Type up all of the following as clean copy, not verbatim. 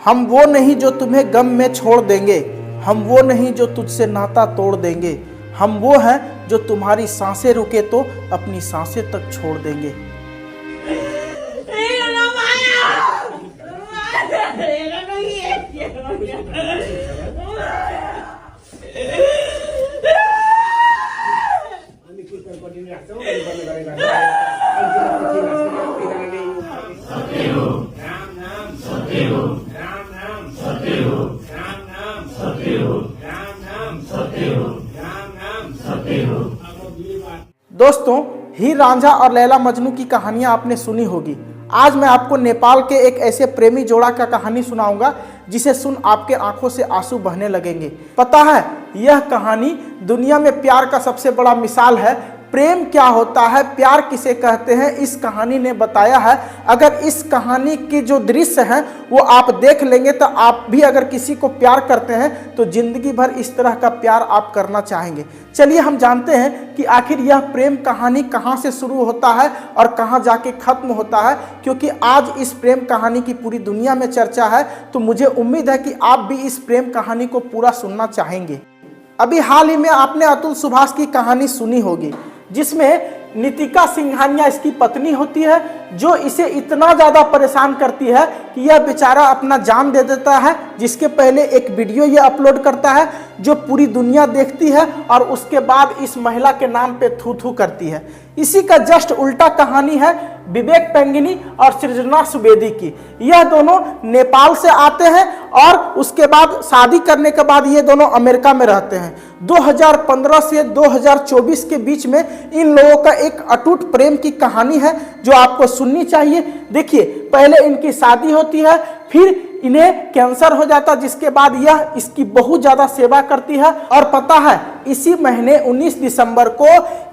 हम वो नहीं जो तुम्हें गम में छोड़ देंगे, हम वो नहीं जो तुझसे नाता तोड़ देंगे, हम वो हैं जो तुम्हारी सांसें रुके तो अपनी सांसें तक छोड़ देंगे। दोस्तों, हीर रांझा और लैला मजनू की कहानियां आपने सुनी होगी। आज मैं आपको नेपाल के एक ऐसे प्रेमी जोड़ा का कहानी सुनाऊंगा जिसे सुन आपके आंखों से आंसू बहने लगेंगे। पता है, यह कहानी दुनिया में प्यार का सबसे बड़ा मिसाल है। प्रेम क्या होता है, प्यार किसे कहते हैं, इस कहानी ने बताया है। अगर इस कहानी के जो दृश्य हैं वो आप देख लेंगे तो आप भी अगर किसी को प्यार करते हैं तो जिंदगी भर इस तरह का प्यार आप करना चाहेंगे। चलिए हम जानते हैं कि आखिर यह प्रेम कहानी कहां से शुरू होता है और कहां जाके खत्म होता है, क्योंकि आज इस प्रेम कहानी की पूरी दुनिया में चर्चा है। तो मुझे उम्मीद है कि आप भी इस प्रेम कहानी को पूरा सुनना चाहेंगे। अभी हाल ही में आपने अतुल सुभाष की कहानी सुनी होगी, जिसमें नितिका सिंघानिया इसकी पत्नी होती है, जो इसे इतना ज़्यादा परेशान करती है कि यह बेचारा अपना जान दे देता है। जिसके पहले एक वीडियो यह अपलोड करता है जो पूरी दुनिया देखती है और उसके बाद इस महिला के नाम पे थू थू करती है। इसी का जस्ट उल्टा कहानी है विवेक पेंगिनी और सृजना सुवेदी की। यह दोनों नेपाल से आते हैं और उसके बाद शादी करने के बाद ये दोनों अमेरिका में रहते हैं। 2015 से 2024 के बीच में इन लोगों का एक अटूट प्रेम की कहानी है जो आपको सुननी चाहिए। देखिए, पहले इनकी शादी होती है, फिर इन्हें कैंसर हो जाता है, जिसके बाद यह इसकी बहुत ज़्यादा सेवा करती है। और पता है, इसी महीने 19 दिसंबर को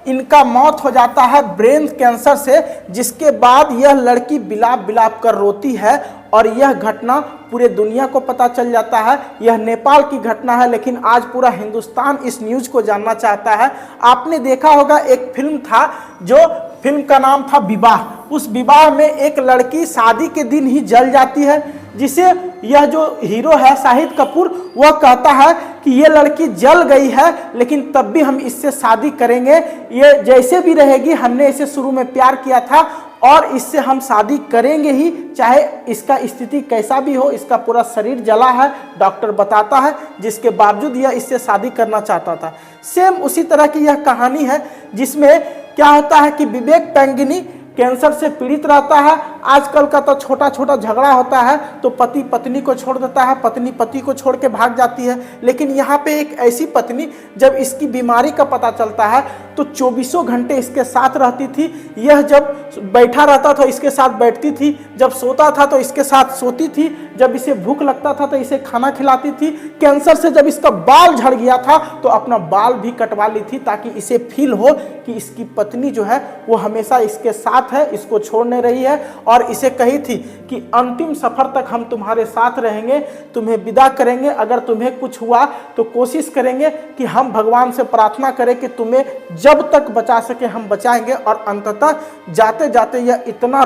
इनका मौत हो जाता है ब्रेन कैंसर से, जिसके बाद यह लड़की बिलाप बिलाप कर रोती है और यह घटना पूरे दुनिया को पता चल जाता है। यह नेपाल की घटना है, लेकिन आज पूरा हिंदुस्तान इस न्यूज़ को जानना चाहता है। आपने देखा होगा, एक फिल्म था, जो फिल्म का नाम था विवाह। उस विवाह में एक लड़की शादी के दिन ही जल जाती है, जिसे यह जो हीरो है शाहिद कपूर, वह कहता है कि ये लड़की जल गई है लेकिन तब भी हम इससे शादी करेंगे, ये जैसे भी रहेगी, हमने इसे शुरू में प्यार किया था और इससे हम शादी करेंगे ही, चाहे इसका स्थिति कैसा भी हो। इसका पूरा शरीर जला है, डॉक्टर बताता है, जिसके बावजूद यह इससे शादी करना चाहता था। सेम उसी तरह की यह कहानी है, जिसमें क्या होता है कि विवेक पेंगिनी कैंसर से पीड़ित रहता है। आजकल का तो छोटा छोटा झगड़ा होता है तो पति पत्नी को छोड़ देता है, पत्नी पति को छोड़ के भाग जाती है। लेकिन यहाँ पे एक ऐसी पत्नी, जब इसकी बीमारी का पता चलता है तो 24 घंटे इसके साथ रहती थी। यह जब बैठा रहता था इसके साथ बैठती थी, जब सोता था तो इसके साथ सोती थी, जब इसे भूख लगता था तो इसे खाना खिलाती थी। कैंसर से जब इसका बाल झड़ गया था तो अपना बाल भी कटवा ली थी, ताकि इसे फील हो कि इसकी पत्नी जो है वो हमेशा इसके साथ है, इसको छोड़ नहीं रही है। और इसे कही थी कि अंतिम सफर तक हम तुम्हारे साथ रहेंगे, तुम्हें विदा करेंगे। अगर तुम्हें कुछ हुआ तो कोशिश करेंगे कि हम भगवान से प्रार्थना करें कि तुम्हें जब तक बचा सके हम बचाएंगे। और अंततः जाते जाते यह इतना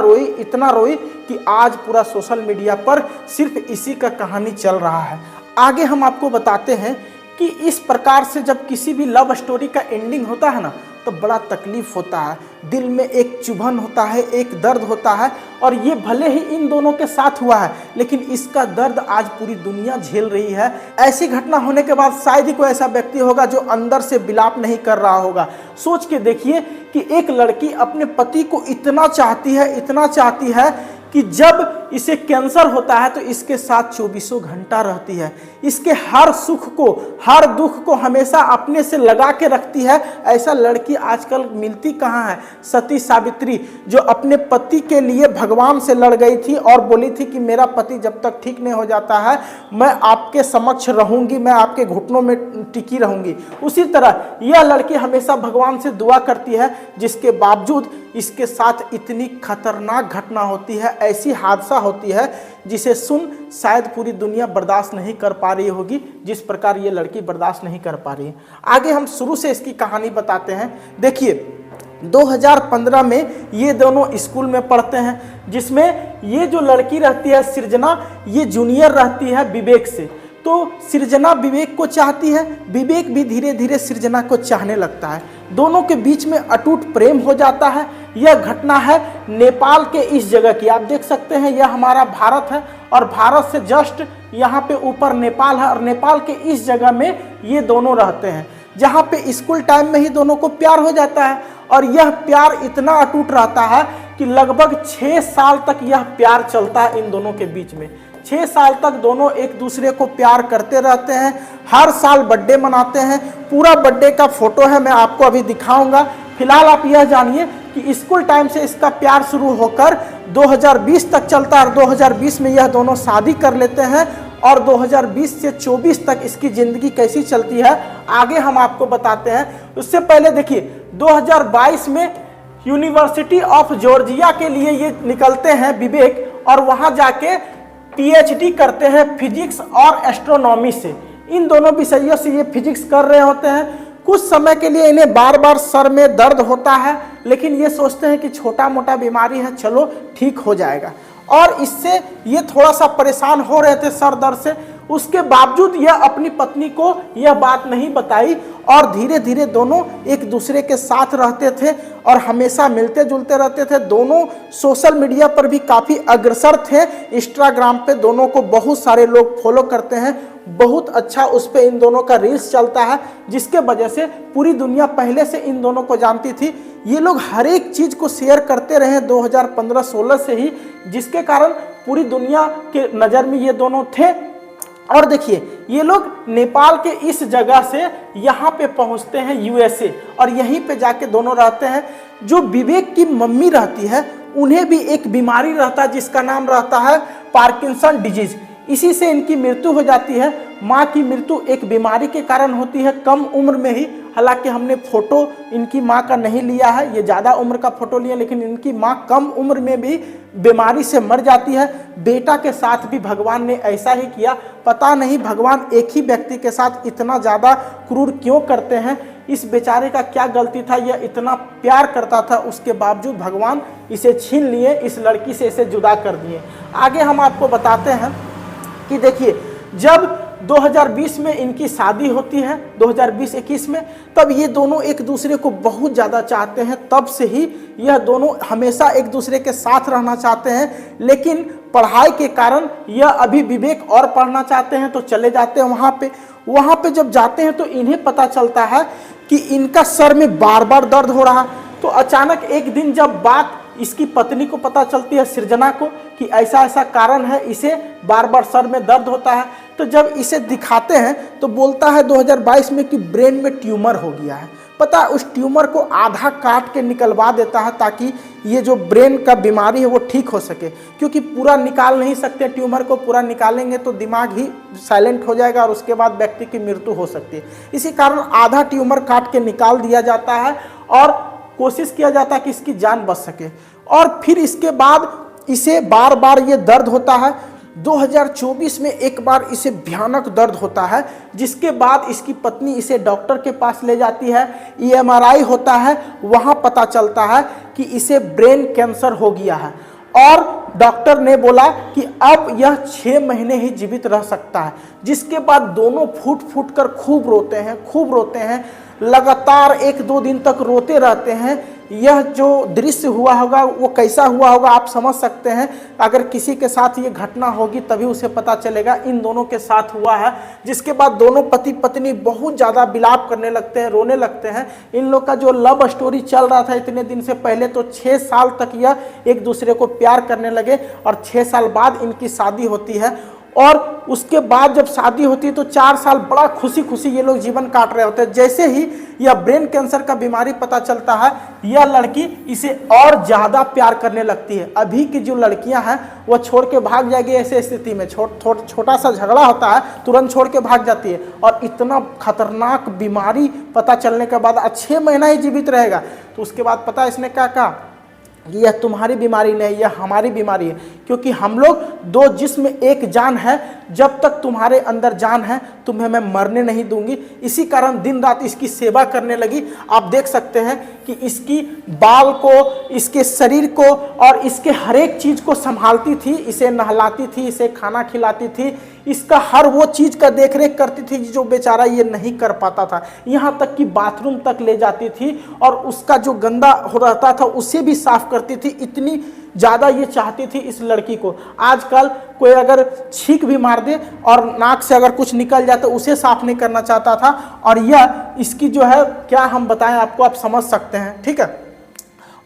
रोई कि आज पूरा सोशल मीडिया पर सिर्फ इसी का कहानी चल रहा है। आगे हम आपको बताते हैं कि इस प्रकार से जब किसी भी लव स्टोरी का एंडिंग होता है ना, तो बड़ा तकलीफ होता है, दिल में एक चुभन होता है, एक दर्द होता है। और ये भले ही इन दोनों के साथ हुआ है, लेकिन इसका दर्द आज पूरी दुनिया झेल रही है। ऐसी घटना होने के बाद शायद ही कोई ऐसा व्यक्ति होगा जो अंदर से विलाप नहीं कर रहा होगा। सोच के देखिए कि एक लड़की अपने पति को इतना चाहती है कि जब इसे कैंसर होता है तो इसके साथ 24 घंटा रहती है, इसके हर सुख को, हर दुख को हमेशा अपने से लगा के रखती है। ऐसा लड़की आजकल मिलती कहाँ है। सती सावित्री, जो अपने पति के लिए भगवान से लड़ गई थी और बोली थी कि मेरा पति जब तक ठीक नहीं हो जाता है मैं आपके समक्ष रहूंगी, मैं आपके घुटनों में टिकी रहूंगी। उसी तरह यह लड़की हमेशा भगवान से दुआ करती है, जिसके बावजूद इसके साथ इतनी खतरनाक घटना होती है, ऐसी हादसा होती है जिसे सुन शायद पूरी दुनिया बर्दाश्त नहीं कर पा रही होगी, जिस प्रकार ये लड़की बर्दाश्त नहीं कर पा रही है। आगे हम शुरू से इसकी कहानी बताते हैं। देखिए, 2015 में ये दोनों स्कूल में पढ़ते हैं, जिसमें ये जो लड़की रहती है सृजना, ये जूनियर रहती है विवेक से। तो सृजना विवेक को चाहती है, विवेक भी धीरे धीरे सृजना को चाहने लगता है। दोनों के बीच में अटूट प्रेम हो जाता है। यह घटना है नेपाल के इस जगह की। आप देख सकते हैं यह हमारा भारत है और भारत से जस्ट यहाँ पे ऊपर नेपाल है और नेपाल के इस जगह में ये दोनों रहते हैं, जहाँ पे स्कूल टाइम में ही दोनों को प्यार हो जाता है। और यह प्यार इतना अटूट रहता है कि लगभग 6 साल तक यह प्यार चलता है इन दोनों के बीच में। 6 साल तक दोनों एक दूसरे को प्यार करते रहते हैं। हर साल बर्थडे मनाते हैं। पूरा बर्थडे का फोटो है, मैं आपको अभी दिखाऊंगा। फिलहाल आप यह जानिए कि स्कूल टाइम से इसका प्यार शुरू होकर 2020 तक चलता है और 2020 में यह दोनों शादी कर लेते हैं और 2020 से 24 तक इसकी ज़िंदगी कैसी चलती है आगे हम आपको बताते हैं। उससे पहले देखिए 2022 में यूनिवर्सिटी ऑफ जॉर्जिया के लिए ये निकलते हैं विवेक और वहाँ जाके पीएचडी करते हैं फिजिक्स और एस्ट्रोनॉमी से। इन दोनों विषयों से ये फिजिक्स कर रहे होते हैं। कुछ समय के लिए इन्हें बार बार सर में दर्द होता है, लेकिन ये सोचते हैं कि छोटा मोटा बीमारी है, चलो ठीक हो जाएगा। और इससे ये थोड़ा सा परेशान हो रहे थे सर दर्द से। उसके बावजूद यह अपनी पत्नी को यह बात नहीं बताई और धीरे धीरे दोनों एक दूसरे के साथ रहते थे और हमेशा मिलते जुलते रहते थे। दोनों सोशल मीडिया पर भी काफ़ी अग्रसर थे। इंस्टाग्राम पे दोनों को बहुत सारे लोग फॉलो करते हैं। बहुत अच्छा उस पर इन दोनों का रील्स चलता है, जिसके वजह से पूरी दुनिया पहले से इन दोनों को जानती थी। ये लोग हर एक चीज़ को शेयर करते रहे 2015-16 से ही, जिसके कारण पूरी दुनिया के नज़र में ये दोनों थे। और देखिए ये लोग नेपाल के इस जगह से यहाँ पे पहुँचते हैं यूएसए और यहीं पे जाके दोनों रहते हैं। जो विवेक की मम्मी रहती है उन्हें भी एक बीमारी रहता है जिसका नाम रहता है पार्किंसन डिजीज। इसी से इनकी मृत्यु हो जाती है। माँ की मृत्यु एक बीमारी के कारण होती है कम उम्र में ही। हालांकि हमने फोटो इनकी माँ का नहीं लिया है, ये ज़्यादा उम्र का फोटो लिया, लेकिन इनकी माँ कम उम्र में भी बीमारी से मर जाती है। बेटा के साथ भी भगवान ने ऐसा ही किया। पता नहीं भगवान एक ही व्यक्ति के साथ इतना ज़्यादा क्रूर क्यों करते हैं। इस बेचारे का क्या गलती था, यह इतना प्यार करता था, उसके बावजूद भगवान इसे छीन लिए, इस लड़की से इसे जुदा कर दिए। आगे हम आपको बताते हैं कि देखिए जब 2020 में इनकी शादी होती है 2020-21 में, तब ये दोनों एक दूसरे को बहुत ज़्यादा चाहते हैं। तब से ही यह दोनों हमेशा एक दूसरे के साथ रहना चाहते हैं, लेकिन पढ़ाई के कारण यह अभी विवेक और पढ़ना चाहते हैं तो चले जाते हैं वहाँ पे जब जाते हैं तो इन्हें पता चलता है कि इनका सर में बार बार दर्द हो रहा। तो अचानक एक दिन जब बात इसकी पत्नी को पता चलती है सृजना को कि ऐसा ऐसा कारण है, इसे बार बार सर में दर्द होता है, तो जब इसे दिखाते हैं तो बोलता है 2022 में कि ब्रेन में ट्यूमर हो गया है। पता है उस ट्यूमर को आधा काट के निकलवा देता है ताकि ये जो ब्रेन का बीमारी है वो ठीक हो सके, क्योंकि पूरा निकाल नहीं सकते। ट्यूमर को पूरा निकालेंगे तो दिमाग ही साइलेंट हो जाएगा और उसके बाद व्यक्ति की मृत्यु हो सकती है। इसी कारण आधा ट्यूमर काट के निकाल दिया जाता है और कोशिश किया जाता है कि इसकी जान बच सके। और फिर इसके बाद इसे बार बार ये दर्द होता है। 2024 में एक बार इसे भयानक दर्द होता है, जिसके बाद इसकी पत्नी इसे डॉक्टर के पास ले जाती है। EMRI होता है, वहाँ पता चलता है कि इसे ब्रेन कैंसर हो गया है और डॉक्टर ने बोला कि अब यह 6 महीने ही जीवित रह सकता है। जिसके बाद दोनों फूट फूट कर खूब रोते हैं, लगातार 1-2 दिन तक रोते रहते हैं। यह जो दृश्य हुआ होगा वो कैसा हुआ होगा आप समझ सकते हैं। अगर किसी के साथ ये घटना होगी तभी उसे पता चलेगा। इन दोनों के साथ हुआ है, जिसके बाद दोनों पति पत्नी बहुत ज़्यादा विलाप करने लगते हैं, रोने लगते हैं। इन लोग का जो लव स्टोरी चल रहा था इतने दिन से पहले, तो 6 साल तक यह एक दूसरे को प्यार करने लगे और 6 साल बाद इनकी शादी होती है। और उसके बाद जब शादी होती है तो 4 साल बड़ा खुशी खुशी ये लोग जीवन काट रहे होते हैं। जैसे ही यह ब्रेन कैंसर का बीमारी पता चलता है, यह लड़की इसे और ज़्यादा प्यार करने लगती है। अभी की जो लड़कियां हैं वो छोड़ के भाग जाएगी ऐसे स्थिति में, छोटा सा झगड़ा होता है तुरंत छोड़ के भाग जाती है। और इतना खतरनाक बीमारी पता चलने के बाद 6 महीना ही जीवित रहेगा। तो उसके बाद पता है इसने क्या कहा यह तुम्हारी बीमारी नहीं, यह हमारी बीमारी है, क्योंकि हम लोग दो जिस्म एक जान है। जब तक तुम्हारे अंदर जान है तुम्हें मैं मरने नहीं दूंगी। इसी कारण दिन रात इसकी सेवा करने लगी। आप देख सकते हैं कि इसकी बाल को, इसके शरीर को और इसके हर एक चीज को संभालती थी, इसे नहलाती थी, इसे खाना खिलाती थी, इसका हर वो चीज का देखरेख करती थी जो बेचारा ये नहीं कर पाता था। यहाँ तक कि बाथरूम तक ले जाती थी और उसका जो गंदा हो रहता था उसे भी साफ करती थी। इतनी ज़्यादा ये चाहती थी इस लड़की को। आजकल कोई अगर छींक भी मार दे और नाक से अगर कुछ निकल जाए तो उसे साफ नहीं करना चाहता था। और यह इसकी जो है, क्या हम बताएं आपको, आप समझ सकते हैं, ठीक है।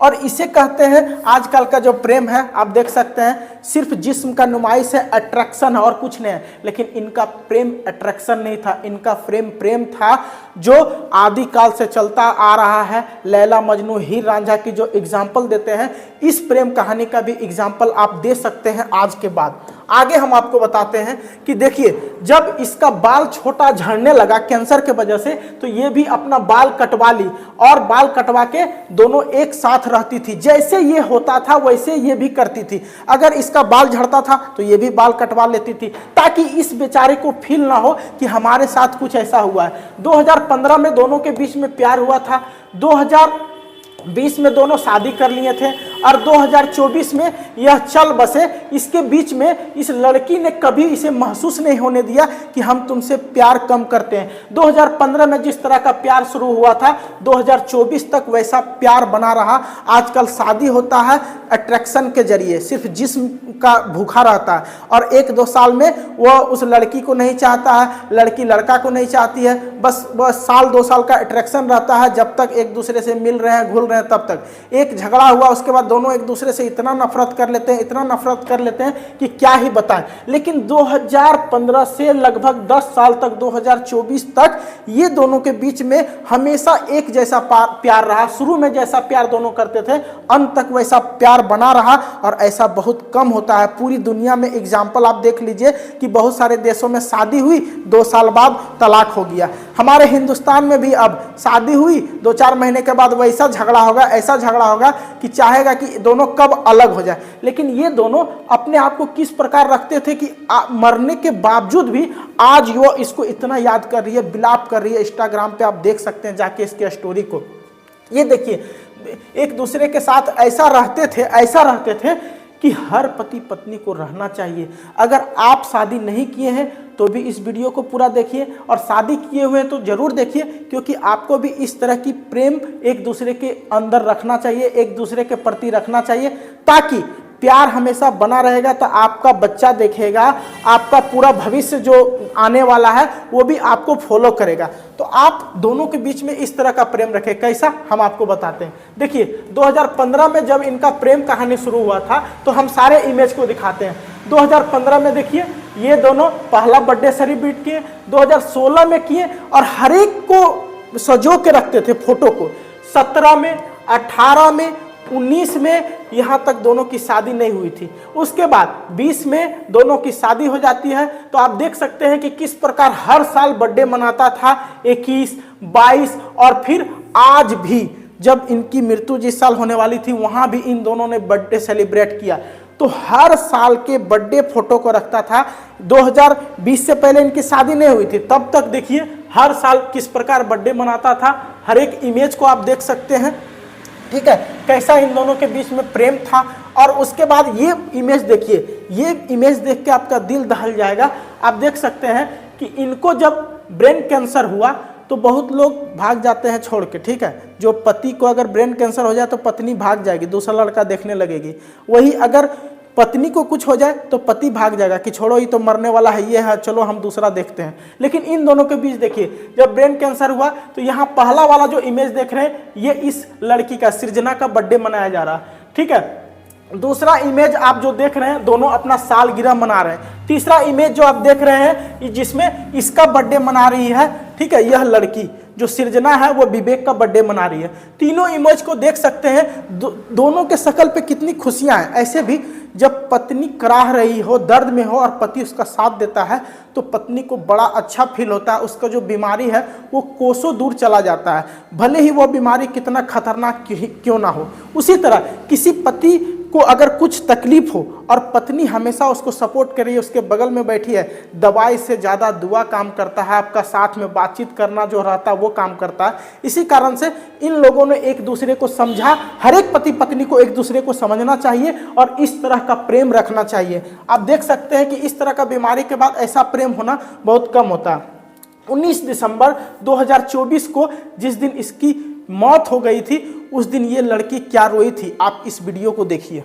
और इसे कहते हैं आजकल का जो प्रेम है, आप देख सकते हैं सिर्फ जिस्म का नुमाइश है, अट्रैक्शन है और कुछ नहीं है। लेकिन इनका प्रेम अट्रैक्शन नहीं था, इनका प्रेम था जो आदिकाल से चलता आ रहा है। लैला मजनू हीर रांझा की जो एग्जाम्पल देते हैं, इस प्रेम कहानी का भी एग्जाम्पल आप दे सकते हैं आज के बाद। आगे हम आपको बताते हैं कि देखिए, जब इसका बाल छोटा झड़ने लगा कैंसर के वजह से, तो ये भी अपना बाल कटवा ली और बाल कटवा के दोनों एक साथ रहती थी। जैसे ये होता था वैसे ये भी करती थी। अगर इसका बाल झड़ता था तो ये भी बाल कटवा लेती थी, ताकि इस बेचारे को फील ना हो कि हमारे साथ कुछ ऐसा हुआ है। 2015 में दोनों के बीच में प्यार हुआ था, 2020 में दोनों शादी कर लिए थे और 2024 में यह चल बसे। इसके बीच में इस लड़की ने कभी इसे महसूस नहीं होने दिया कि हम तुमसे प्यार कम करते हैं। 2015 में जिस तरह का प्यार शुरू हुआ था, 2024 तक वैसा प्यार बना रहा। आजकल शादी होता है अट्रैक्शन के जरिए, सिर्फ जिस्म का भूखा रहता है और 1-2 साल में वह उस लड़की को नहीं चाहता है, लड़की लड़का को नहीं चाहती है। बस 1-2 साल का अट्रैक्शन रहता है, जब तक एक दूसरे से मिल रहे हैं, घुल रहे हैं, तब तक। एक झगड़ा हुआ उसके बाद दोनों एक दूसरे से इतना नफरत कर लेते हैं, इतना नफरत कर लेते हैं कि क्या ही बताएं। लेकिन 2015 से लगभग 10 साल तक, 2024 तक ये दोनों के बीच में हमेशा एक जैसा प्यार रहा। शुरू में जैसा प्यार दोनों करते थे, अंत तक वैसा प्यार बना रहा। और ऐसा बहुत कम होता है पूरी दुनिया में। एग्जाम्पल आप देख लीजिए कि बहुत सारे देशों में शादी हुई, 2 साल बाद तलाक हो गया। हमारे हिंदुस्तान में भी अब शादी हुई, 2-4 महीने के बाद वैसा झगड़ा होगा, ऐसा झगड़ा होगा कि चाहेगा कि दोनों कब अलग हो जाए। लेकिन ये दोनों अपने आप को किस प्रकार रखते थे कि मरने के बावजूद भी आज वो इसको इतना याद कर रही है, विलाप कर रही है। इंस्टाग्राम पे आप देख सकते हैं जाके इसके स्टोरी को। ये देखिए, एक दूसरे के साथ ऐसा रहते थे कि हर पति पत्नी को रहना चाहिए। अगर आप शादी नहीं किए हैं तो भी इस वीडियो को पूरा देखिए, और शादी किए हुए तो जरूर देखिए, क्योंकि आपको भी इस तरह की प्रेम एक दूसरे के अंदर रखना चाहिए, एक दूसरे के प्रति रखना चाहिए, ताकि प्यार हमेशा बना रहेगा। तो आपका बच्चा देखेगा, आपका पूरा भविष्य जो आने वाला है वो भी आपको फॉलो करेगा। तो आप दोनों के बीच में इस तरह का प्रेम रखें। कैसा, हम आपको बताते हैं। देखिए, 2015 में जब इनका प्रेम कहानी शुरू हुआ था तो हम सारे इमेज को दिखाते हैं। 2015 में देखिए, ये दोनों पहला बर्थडे सेलिब्रेट किए, 2016 में किए और हर एक को सजो के रखते थे फोटो को। 17 में, 18 में, 19 में, यहाँ तक दोनों की शादी नहीं हुई थी। उसके बाद 20 में दोनों की शादी हो जाती है। तो आप देख सकते हैं कि किस प्रकार हर साल बर्थडे मनाता था, 21, 22 और फिर आज भी जब इनकी मृत्यु जिस साल होने वाली थी वहाँ भी इन दोनों ने बर्थडे सेलिब्रेट किया। तो हर साल के बर्थडे फोटो को रखता था। 2020 से पहले इनकी शादी नहीं हुई थी, तब तक देखिए हर साल किस प्रकार बर्थडे मनाता था। हर एक इमेज को आप देख सकते हैं, ठीक है, कैसा इन दोनों के बीच में प्रेम था। और उसके बाद ये इमेज देखिए, ये इमेज देख के आपका दिल दहल जाएगा। आप देख सकते हैं कि इनको जब ब्रेन कैंसर हुआ तो बहुत लोग भाग जाते हैं छोड़ के, ठीक है। जो पति को अगर ब्रेन कैंसर हो जाए तो पत्नी भाग जाएगी, दूसरा लड़का देखने लगेगी। वही अगर पत्नी को कुछ हो जाए तो पति भाग जाएगा कि छोड़ो ये तो मरने वाला है, ये है, चलो हम दूसरा देखते हैं। लेकिन इन दोनों के बीच देखिए, जब ब्रेन कैंसर हुआ तो यहाँ पहला वाला जो इमेज देख रहे हैं, ये इस लड़की का, सृजना का बर्थडे मनाया जा रहा है, ठीक है। दूसरा इमेज आप जो देख रहे हैं, दोनों अपना सालगिरह मना रहे हैं। तीसरा इमेज जो आप देख रहे हैं जिसमें इसका बर्थडे मना रही है, ठीक है, यह लड़की जो सृजना है वो विवेक का बर्थडे मना रही है। तीनों इमेज को देख सकते हैं, दोनों के शकल पे कितनी खुशियां हैं। ऐसे भी जब पत्नी कराह रही हो, दर्द में हो और पति उसका साथ देता है तो पत्नी को बड़ा अच्छा फील होता है। उसका जो बीमारी है वो कोसों दूर चला जाता है, भले ही वो बीमारी कितना खतरनाक क्यों ना हो। उसी तरह किसी पति को अगर कुछ तकलीफ हो और पत्नी हमेशा उसको सपोर्ट कर रही है, उसके बगल में बैठी है, दवाई से ज़्यादा दुआ काम करता है, आपका साथ में बातचीत करना जो रहता है वो काम करता है। इसी कारण से इन लोगों ने एक दूसरे को समझा। हर एक पति पत्नी को एक दूसरे को समझना चाहिए और इस तरह का प्रेम रखना चाहिए। आप देख सकते हैं कि इस तरह का बीमारी के बाद ऐसा प्रेम होना बहुत कम होता है। 19 दिसंबर 2024 को जिस दिन इसकी मौत हो गई थी, उस दिन ये लड़की क्या रोई थी, आप इस वीडियो को देखिए।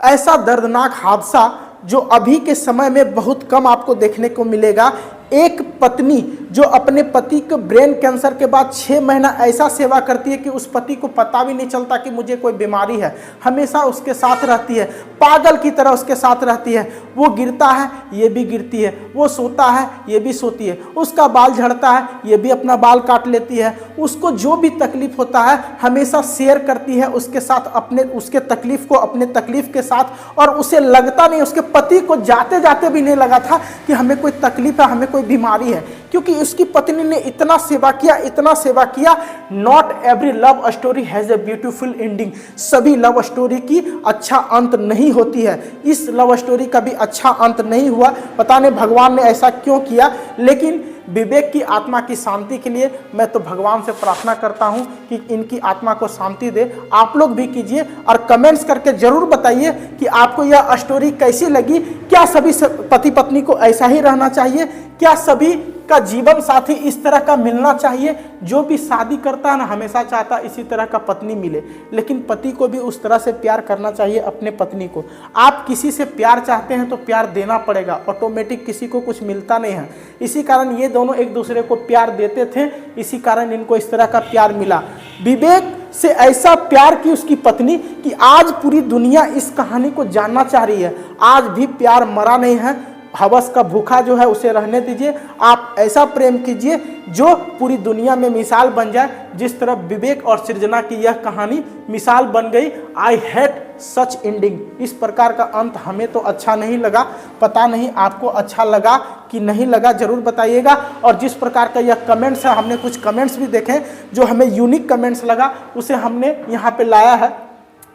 ऐसा दर्दनाक हादसा जो अभी के समय में बहुत कम आपको देखने को मिलेगा। एक पत्नी जो अपने पति को ब्रेन कैंसर के बाद 6 महीना ऐसा सेवा करती है कि उस पति को पता भी नहीं चलता कि मुझे कोई बीमारी है, हमेशा उसके साथ रहती है, पागल की तरह उसके साथ रहती है। वो गिरता है ये भी गिरती है, वो सोता है ये भी सोती है, उसका बाल झड़ता है ये भी अपना बाल काट लेती है। उसको जो भी तकलीफ होता है हमेशा शेयर करती है उसके साथ, अपने उसके तकलीफ को अपने तकलीफ के साथ। और उसे लगता नहीं, उसके पति को जाते जाते भी नहीं लगा था कि हमें कोई तकलीफ है, हमें कोई बीमारी है, क्योंकि उसकी पत्नी ने इतना सेवा किया, इतना सेवा किया। Not every love story has a beautiful ending. सभी लव स्टोरी की अच्छा अंत नहीं होती है। इस लव स्टोरी का भी अच्छा अंत नहीं हुआ, पता नहीं भगवान ने ऐसा क्यों किया। लेकिन विवेक की आत्मा की शांति के लिए मैं तो भगवान से प्रार्थना करता हूं कि इनकी आत्मा को शांति दे। आप लोग भी कीजिए और कमेंट्स करके जरूर बताइए कि आपको यह स्टोरी कैसी लगी। क्या सभी पति पत्नी को ऐसा ही रहना चाहिए? क्या सभी का जीवन साथी इस तरह का मिलना चाहिए? जो भी शादी करता है ना, हमेशा चाहता इसी तरह का पत्नी मिले, लेकिन पति को भी उस तरह से प्यार करना चाहिए अपने पत्नी को। आप किसी से प्यार चाहते हैं तो प्यार देना पड़ेगा, ऑटोमेटिक किसी को कुछ मिलता नहीं है। इसी कारण ये दोनों एक दूसरे को प्यार देते थे, इसी कारण इनको इस तरह का प्यार मिला। विवेक से ऐसा प्यार की उसकी पत्नी कि आज पूरी दुनिया इस कहानी को जानना चाह रही है। आज भी प्यार मरा नहीं है, हवस का भूखा जो है उसे रहने दीजिए। आप ऐसा प्रेम कीजिए जो पूरी दुनिया में मिसाल बन जाए, जिस तरह विवेक और सृजना की यह कहानी मिसाल बन गई। I hate such ending. इस प्रकार का अंत हमें तो अच्छा नहीं लगा, पता नहीं आपको अच्छा लगा कि नहीं लगा, जरूर बताइएगा। और जिस प्रकार का यह कमेंट्स है, हमने कुछ कमेंट्स भी देखे जो हमें यूनिक कमेंट्स लगा, उसे हमने यहाँ पे लाया है।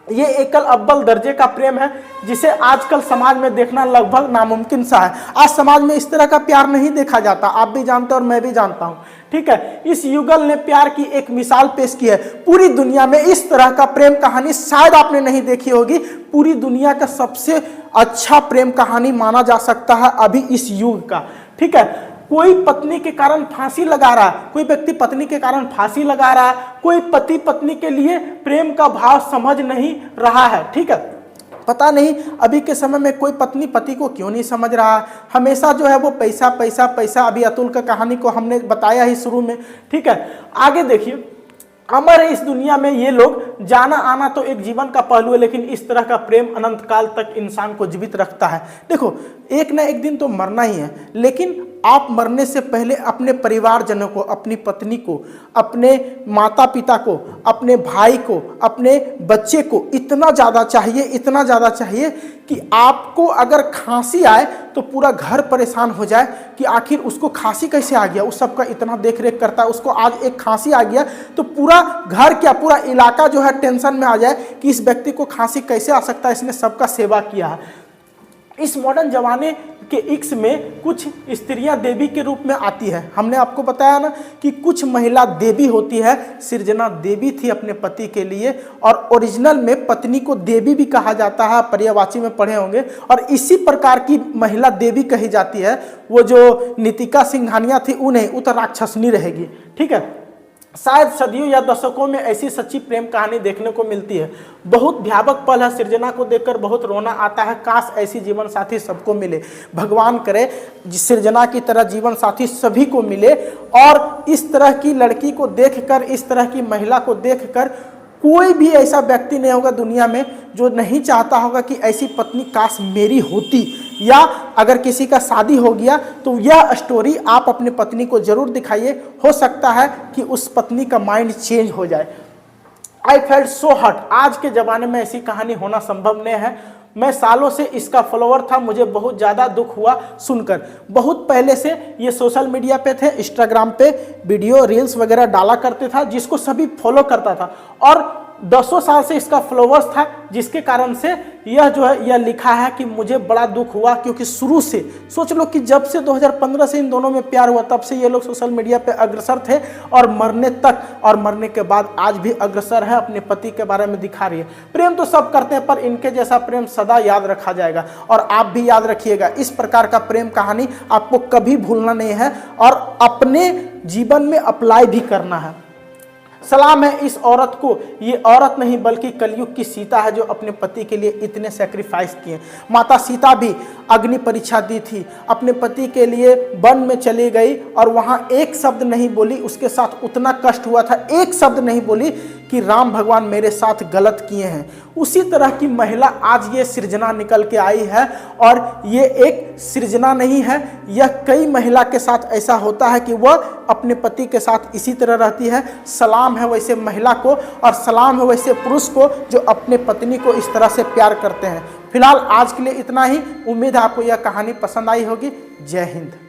ये एकल अव्वल दर्जे का प्रेम है जिसे आजकल समाज में देखना लगभग नामुमकिन सा है। आज समाज में इस तरह का प्यार नहीं देखा जाता, आप भी जानते हैं और मैं भी जानता हूं। ठीक है, इस युगल ने प्यार की एक मिसाल पेश की है। पूरी दुनिया में इस तरह का प्रेम कहानी शायद आपने नहीं देखी होगी। पूरी दुनिया का सबसे अच्छा प्रेम कहानी माना जा सकता है अभी इस युग का। ठीक है, कोई पत्नी के कारण फांसी लगा रहा है, कोई व्यक्ति पत्नी के कारण फांसी लगा रहा है, कोई पति पत्नी के लिए प्रेम का भाव समझ नहीं रहा है। ठीक है, पता नहीं अभी के समय में कोई पत्नी पति को क्यों नहीं समझ रहा है। हमेशा जो है वो पैसा पैसा पैसा। अभी अतुल का कहानी को हमने बताया ही शुरू में। ठीक है, आगे देखिए, अमर है इस दुनिया में ये लोग। जाना आना तो एक जीवन का पहलू है, लेकिन इस तरह का प्रेम अनंत काल तक इंसान को जीवित रखता है। देखो, एक ना एक दिन तो मरना ही है, लेकिन आप मरने से पहले अपने परिवारजनों को, अपनी पत्नी को, अपने माता पिता को, अपने भाई को, अपने बच्चे को इतना ज़्यादा चाहिए, इतना ज़्यादा चाहिए कि आपको अगर खांसी आए तो पूरा घर परेशान हो जाए कि आखिर उसको खांसी कैसे आ गया। उस सबका इतना देख रेख करता है, उसको आज एक खांसी आ गया तो पूरा घर क्या पूरा इलाका जो है टेंशन में आ जाए कि इस व्यक्ति को खांसी कैसे आ सकता है, इसने सबका सेवा किया है। इस मॉडर्न जमाने के इक्स में कुछ स्त्रियां देवी के रूप में आती है। हमने आपको बताया ना कि कुछ महिला देवी होती है। सृजना देवी थी अपने पति के लिए, और ओरिजिनल में पत्नी को देवी भी कहा जाता है, पर्यायवाची में पढ़े होंगे। और इसी प्रकार की महिला देवी कही जाती है। वो जो नीतिका सिंघानिया थी, उन्हें तो राक्षसनी रहेगी। ठीक है, शायद सदियों या दशकों में ऐसी सच्ची प्रेम कहानी देखने को मिलती है। बहुत भयावक पल है, सृजना को देखकर बहुत रोना आता है। काश ऐसी जीवन साथी सबको मिले। भगवान करे सृजना की तरह जीवन साथी सभी को मिले, और इस तरह की लड़की को देखकर, इस तरह की महिला को देखकर कोई भी ऐसा व्यक्ति नहीं होगा दुनिया में जो नहीं चाहता होगा कि ऐसी पत्नी काश मेरी होती। या अगर किसी का शादी हो गया तो यह स्टोरी आप अपनी पत्नी को जरूर दिखाइए, हो सकता है कि उस पत्नी का माइंड चेंज हो जाए। I felt so hurt. आज के ज़माने में ऐसी कहानी होना संभव नहीं है। मैं सालों से इसका फॉलोअर था, मुझे बहुत ज़्यादा दुख हुआ सुनकर। बहुत पहले से ये सोशल मीडिया पे थे, इंस्टाग्राम पे वीडियो रील्स वगैरह डाला करते था, जिसको सभी फॉलो करता था, और 200 साल से इसका फॉलोअर्स था, जिसके कारण से यह जो है यह लिखा है कि मुझे बड़ा दुख हुआ, क्योंकि शुरू से सोच लो कि जब से 2015 से इन दोनों में प्यार हुआ तब से ये लोग सोशल मीडिया पे अग्रसर थे, और मरने तक, और मरने के बाद आज भी अग्रसर है, अपने पति के बारे में दिखा रही है। प्रेम तो सब करते हैं, पर इनके जैसा प्रेम सदा याद रखा जाएगा, और आप भी याद रखिएगा। इस प्रकार का प्रेम कहानी आपको कभी भूलना नहीं है, और अपने जीवन में अप्लाई भी करना है। सलाम है इस औरत को। ये औरत नहीं बल्कि कलयुग की सीता है, जो अपने पति के लिए इतने सेक्रीफाइस किए। माता सीता भी अग्नि परीक्षा दी थी, अपने पति के लिए वन में चली गई, और वहाँ एक शब्द नहीं बोली। उसके साथ उतना कष्ट हुआ था, एक शब्द नहीं बोली कि राम भगवान मेरे साथ गलत किए हैं। उसी तरह की महिला आज ये सृजना निकल के आई है, और ये एक सृजना नहीं है, यह कई महिला के साथ ऐसा होता है कि वह अपने पति के साथ इसी तरह रहती है। सलाम है वैसे महिला को, और सलाम है वैसे पुरुष को जो अपने पत्नी को इस तरह से प्यार करते हैं। फिलहाल आज के लिए इतना ही। उम्मीद है आपको यह कहानी पसंद आई होगी। जय हिंद।